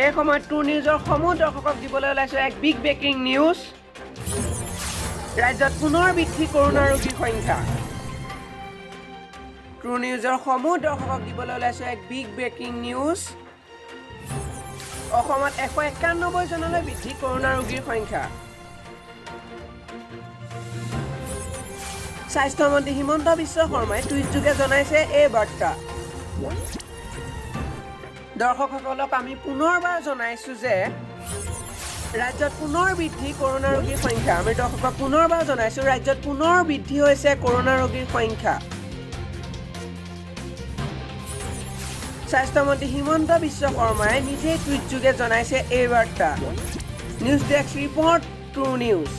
এই সময়ত ট্ৰু নিউজৰ সমূহ দৰ্শকক দিবলৈ ওলাইছো এক বিগ ব্ৰেকিং নিউজ। ৰাজ্যত পুনৰ বৃদ্ধি কৰোনা ৰোগীৰ সংখ্যা। ট্ৰু নিউজৰ সমূহ দৰ্শকক দিবলৈ ওলাইছো এক বিগ ব্ৰেকিং নিউজ। অসমত 191 জনলৈ বৃদ্ধি কৰোনা ৰোগীৰ সংখ্যা। স্বাস্থ্যমন্ত্ৰী হিমন্ত বিশ্ব শৰ্মাই টুইটযোগে জনাইছে এই বাৰ্তা। দৰ্শকসকলক আমি পুনৰবাৰ জনাইছো যে ৰাজ্যত পুনৰ বৃদ্ধি কৰোনা ৰোগীৰ সংখ্যা। আমি দৰ্শকক পুনৰবাৰ জনাইছো ৰাজ্যত পুনৰ বৃদ্ধি হৈছে কৰোনা ৰোগীৰ সংখ্যা। স্বাস্থ্যমন্ত্ৰী হিমন্ত বিশ্ব শৰ্মাই নিজেই টুইটযোগে জনাইছে এই বাৰ্তা। News desk report true news.